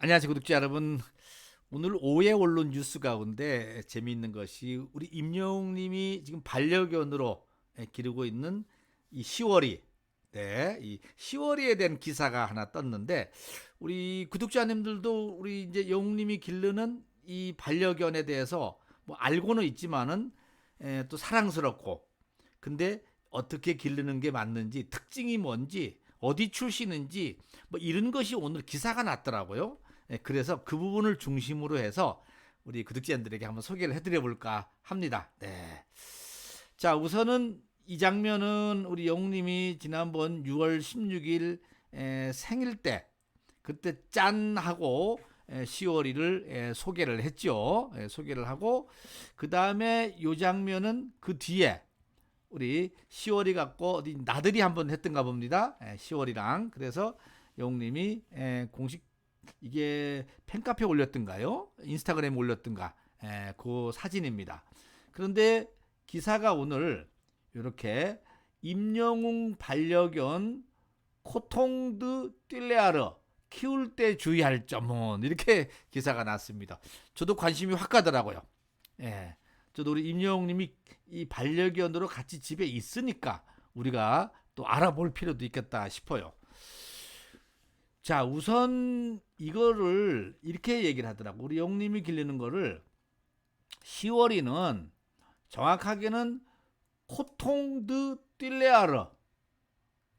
안녕하세요, 구독자 여러분. 오늘 오후에 언론 뉴스 가운데 재미있는 것이 우리 임영웅님이 지금 반려견으로 기르고 있는 이 시월이, 이 시월이에 대한 기사가 하나 떴는데, 우리 구독자님들도 우리 이제 영웅님이 기르는 이 반려견에 대해서 뭐 알고는 있지만은 또 사랑스럽고, 근데 어떻게 기르는 게 맞는지, 특징이 뭔지, 어디 출신인지 뭐 이런 것이 오늘 기사가 났더라고요. 그래서 그 부분을 중심으로 해서 우리 구독자님들에게 한번 소개를 해드려 볼까 합니다. 네. 자, 우선은 이 장면은 우리 영웅님이 지난번 6월 16일 생일 때 그때 짠 하고 10월이를 소개를 했죠. 소개를 하고 그 다음에 이 장면은 그 뒤에 우리 10월이 갖고 어디 나들이 한번 했던가 봅니다. 10월이랑 그래서 영웅님이 공식 이게 팬카페에 올렸던가요? 인스타그램에 올렸던가? 그 사진입니다. 그런데 기사가 오늘 이렇게 임영웅 반려견 코통드 띨레아르 키울 때 주의할 점은 이렇게 기사가 났습니다. 저도 관심이 확 가더라고요. 예. 저도 우리 임영웅님이 이 반려견으로 같이 집에 있으니까 우리가 또 알아볼 필요도 있겠다 싶어요. 자, 우선 이거를 이렇게 얘기를 하더라고. 우리 영님이 기르는 거를 10월이는 정확하게는 코통드 띨레아르,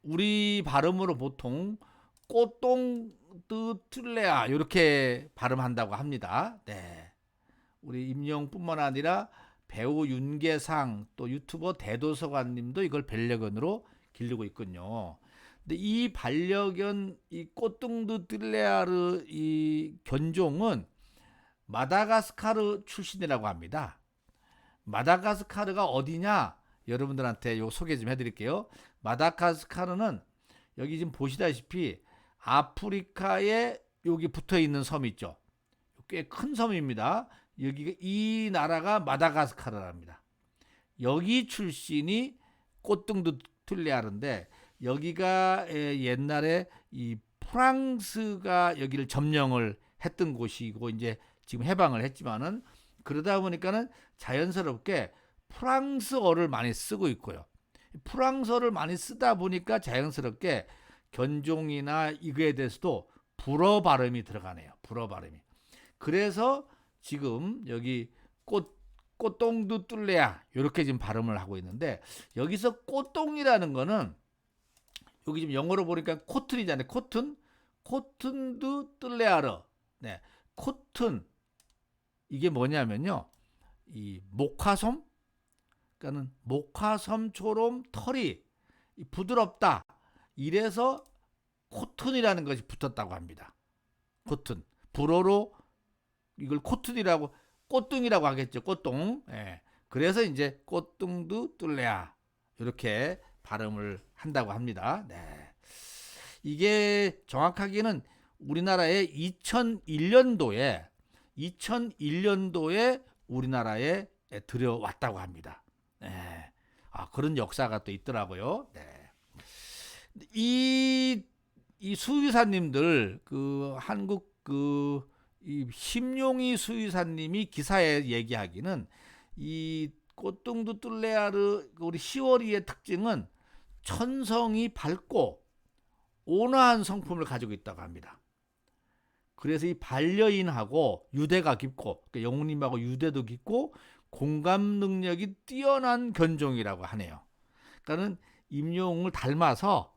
우리 발음으로 보통 꼬똥드 툴레아 이렇게 발음한다고 합니다. 네. 우리 임영뿐만 아니라 배우 윤계상 또 유튜버 대도서관님도 이걸 반려견으로 기르고 있군요. 근데 이 반려견 이 꼬뚱드 띨레아르 이 견종은 마다가스카르 출신이라고 합니다. 마다가스카르가 어디냐? 여러분들한테 요 소개 좀 해드릴게요. 마다가스카르는 여기 지금 보시다시피 아프리카에 여기 붙어 있는 섬 있죠. 꽤 큰 섬입니다. 여기가 이 나라가 마다가스카르랍니다. 여기 출신이 꼬뚱드 툴레아르인데 여기가 옛날에 이 프랑스가 여기를 점령을 했던 곳이고 이제 지금 해방을 했지만은 그러다 보니까는 자연스럽게 프랑스어를 많이 쓰고 있고요. 프랑스어를 많이 쓰다 보니까 자연스럽게 견종이나 이거에 대해서도 불어 발음이 들어가네요. 불어 발음이. 그래서 지금 여기 꽃똥두 뚫레야 이렇게 지금 발음을 하고 있는데 여기서 꽃똥이라는 거는 여기 지금 영어로 보니까 코튼이잖아요. 코튼두 뚫레아르. 네, 코튼 이게 뭐냐면요, 이 목화솜, 그러니까는 목화솜처럼 털이 부드럽다. 이래서 코튼이라는 것이 붙었다고 합니다. 코튼 불어로 이걸 코튼이라고 꽃둥이라고 하겠죠. 꽃동. 예. 그래서 이제 꽃둥두 뚫레야 이렇게 발음을 한다고 합니다. 네. 이게 정확하게는 우리나라에 2001년도에 우리나라에 들여왔다고 합니다. 네. 아, 그런 역사가 또 있더라고요. 네. 이, 이 수의사님들 그 한국 이 심용희 수의사님이 기사에 얘기하기는 이 꽃둥두 뚫레아르 우리 시월이의 특징은 천성이 밝고 온화한 성품을 가지고 있다고 합니다. 그래서 이 반려인하고 유대가 깊고 그러니까 영웅님하고 유대도 깊고 공감 능력이 뛰어난 견종이라고 하네요. 그러니까는 임영웅을 닮아서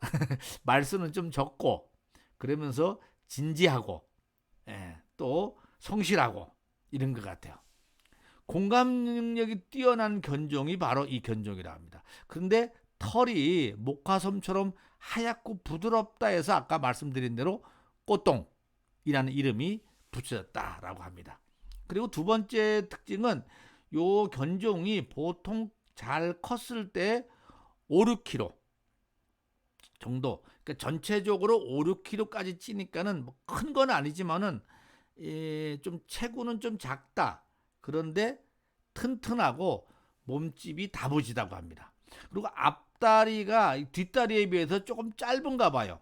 말수는 좀 적고 그러면서 진지하고 또 성실하고 이런 것 같아요. 공감 능력이 뛰어난 견종이 바로 이 견종이라 합니다. 그런데 털이 목화솜처럼 하얗고 부드럽다 해서 아까 말씀드린 대로 꽃동이라는 이름이 붙여졌다라고 합니다. 그리고 두 번째 특징은 요 견종이 보통 잘 컸을 때 5, 6kg 정도, 그러니까 전체적으로 5, 6kg까지 찌니까는 뭐 큰 건 아니지만은 좀 체구는 좀 작다. 그런데 튼튼하고 몸집이 다부지다고 합니다. 그리고 앞다리가 뒷다리에 비해서 조금 짧은가 봐요.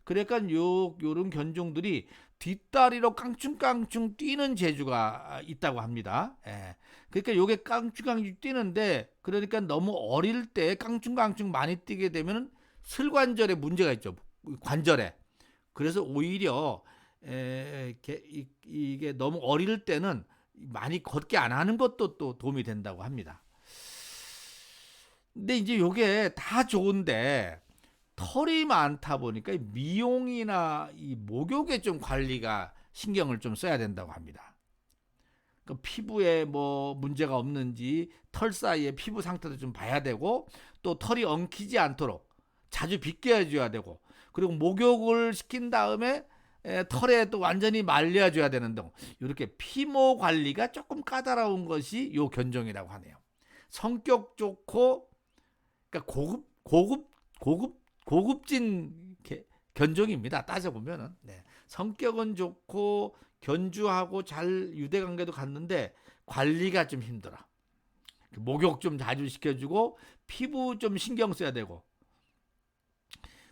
그러니까 요런 견종들이 뒷다리로 깡충깡충 뛰는 재주가 있다고 합니다. 예. 그러니까 요게 깡충깡충 뛰는데, 그러니까 너무 어릴 때 깡충깡충 많이 뛰게 되면 슬관절에 문제가 있죠. 관절에. 그래서 오히려 이게 너무 어릴 때는 많이 걷게 안 하는 것도 또 도움이 된다고 합니다. 근데 이제 요게 다 좋은데 털이 많다 보니까 미용이나 이 목욕에 좀 관리가 신경을 좀 써야 된다고 합니다. 그 피부에 뭐 문제가 없는지 털 사이에 피부 상태도 좀 봐야 되고, 또 털이 엉키지 않도록 자주 빗겨 줘야 되고, 그리고 목욕을 시킨 다음에 털에 또 완전히 말려 줘야 되는 등 이렇게 피모 관리가 조금 까다로운 것이 요 견종이라고 하네요. 성격 좋고, 그러니까 고급진 견종입니다. 따져보면은. 네. 성격은 좋고 견주하고 잘 유대관계도 갖는데 관리가 좀 힘들어. 목욕 좀 자주 시켜주고 피부 좀 신경 써야 되고.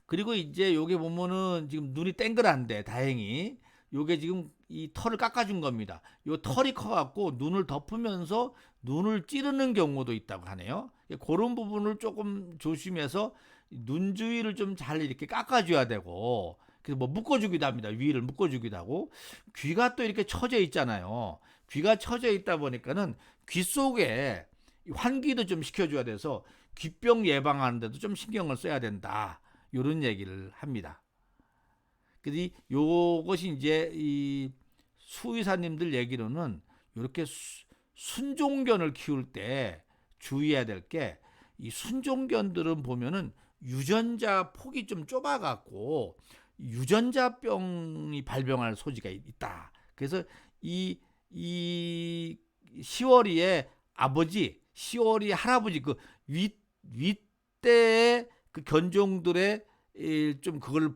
그리고 이제 요게 보면은 지금 눈이 땡글한데 다행히 요게 지금 이 털을 깎아준 겁니다. 요 털이 커갖고 눈을 덮으면서 눈을 찌르는 경우도 있다고 하네요. 그런 부분을 조금 조심해서 눈 주위를 좀 잘 이렇게 깎아줘야 되고, 그래서 뭐 묶어주기도 합니다. 위를 묶어주기도 하고, 귀가 또 이렇게 처져 있잖아요. 귀가 처져 있다 보니까는 귀 속에 환기도 좀 시켜줘야 돼서 귀병 예방하는 데도 좀 신경을 써야 된다. 이런 얘기를 합니다. 그래서 요것이 이제 이 수의사님들 얘기로는 이렇게 순종견을 키울 때 주의해야 될 게, 이 순종견들은 보면은 유전자 폭이 좀 좁아갖고 유전자병이 발병할 소지가 있다. 그래서 이 시월이의 아버지, 시월이 할아버지 그 윗대의 그 견종들의 좀 그걸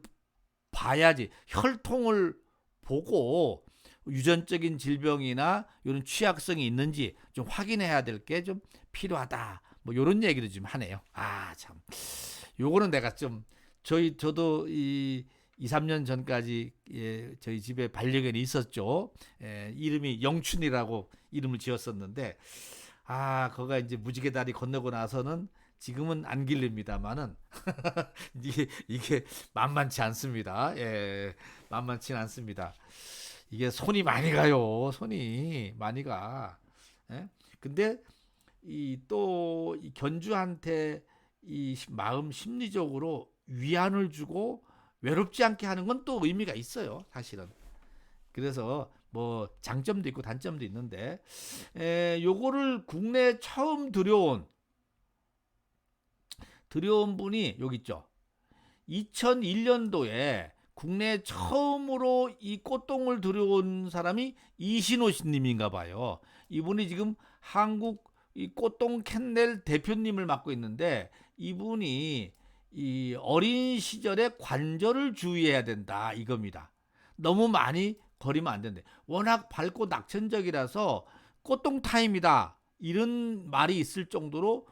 봐야지, 혈통을 보고 유전적인 질병이나 이런 취약성이 있는지 좀 확인해야 될 게 좀 필요하다. 뭐 이런 얘기를 좀 하네요. 아, 참. 요거는 내가 좀 저도 이 2, 3년 전까지 저희 집에 반려견이 있었죠. 이름이 영춘이라고 이름을 지었었는데, 아, 그거가 이제 무지개 다리 건너고 나서는 지금은 안 길립니다만은 이게 만만치 않습니다. 예, 만만치 않습니다. 이게 손이 많이 가요. 손이 많이 가. 예? 근데 이 또 이 견주한테 이 마음 심리적으로 위안을 주고 외롭지 않게 하는 건 또 의미가 있어요, 사실은. 그래서 뭐 장점도 있고 단점도 있는데, 요거를 국내에 처음 들여온 분이 여기 있죠. 2001년도에 국내에 처음으로 이 꽃동을 들여온 사람이 이신호 님인가 봐요. 이분이 지금 한국 이 꽃동 캔넬 대표님을 맡고 있는데, 이분이 이 어린 시절에 관절을 주의해야 된다 이겁니다. 너무 많이 거리면 안 된대. 워낙 밝고 낙천적이라서 꽃동 타임이다 이런 말이 있을 정도로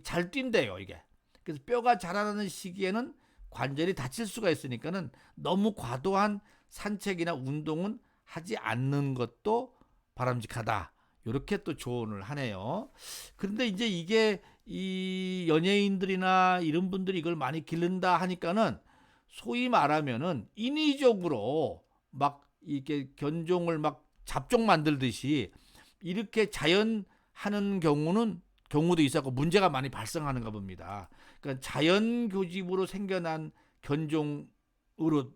잘 뛴대요 이게. 그래서 뼈가 자라나는 시기에는 관절이 다칠 수가 있으니까는 너무 과도한 산책이나 운동은 하지 않는 것도 바람직하다. 이렇게 또 조언을 하네요. 그런데 이제 이게 이 연예인들이나 이런 분들이 이걸 많이 기른다 하니까는 소위 말하면은 인위적으로 막 이렇게 견종을 막 잡종 만들듯이 이렇게 자연 하는 경우도 있었고 문제가 많이 발생하는가 봅니다. 그러니까 자연 교집으로 생겨난 견종으로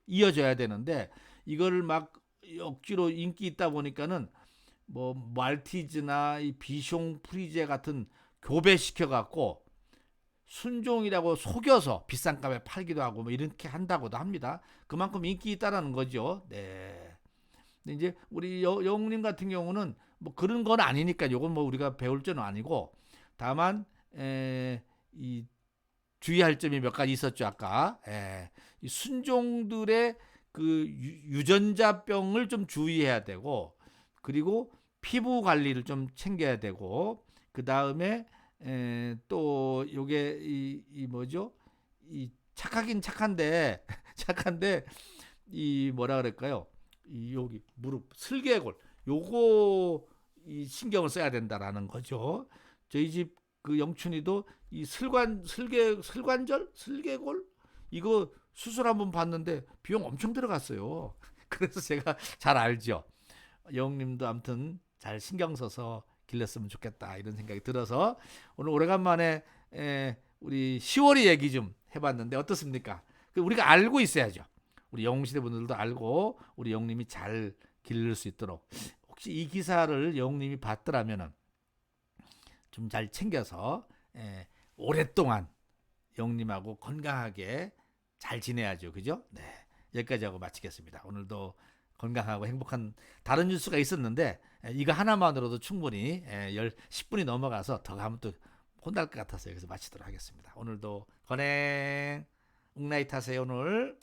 이어져야 되는데, 이거를 막 억지로 인기 있다 보니까는 뭐 말티즈나 이 비숑 프리제 같은 교배시켜 갖고 순종이라고 속여서 비싼 값에 팔기도 하고 뭐 이렇게 한다고도 합니다. 그만큼 인기 있다라는 거죠. 네. 근데 이제 우리 영웅님 같은 경우는 뭐 그런 건 아니니까 이건 뭐 우리가 배울 점은 아니고, 다만 이 주의할 점이 몇 가지 있었죠 아까. 이 순종들의 그 유전자병을 좀 주의해야 되고, 그리고 피부 관리를 좀 챙겨야 되고, 그 다음에 또 요게 이 뭐죠? 이 착하긴 착한데 착한데 이 뭐라 그럴까요? 이 여기 무릎 슬개골 요거 이 신경을 써야 된다라는 거죠. 저희 집 그 영춘이도 이 슬관절 슬개골 이거 수술 한번 받는데 비용 엄청 들어갔어요. 그래서 제가 잘 알죠. 영님도 아무튼 잘 신경 써서 길렀으면 좋겠다 이런 생각이 들어서 오늘 오래간만에 우리 10월이 얘기 좀 해봤는데 어떻습니까? 우리가 알고 있어야죠. 우리 영웅시대 분들도 알고 우리 영님이 잘 기를 수 있도록 혹시 이 기사를 영님이 봤더라면은 좀 잘 챙겨서 오랫동안 영님하고 건강하게 잘 지내야죠. 그죠? 네. 여기까지 하고 마치겠습니다. 오늘도 건강하고 행복한 다른 뉴스가 있었는데 이거 하나만으로도 충분히 10분이 넘어가서 더 가면 또 혼날 것 같아서 여기서 마치도록 하겠습니다. 오늘도 건행 웅나잇 하세요 오늘.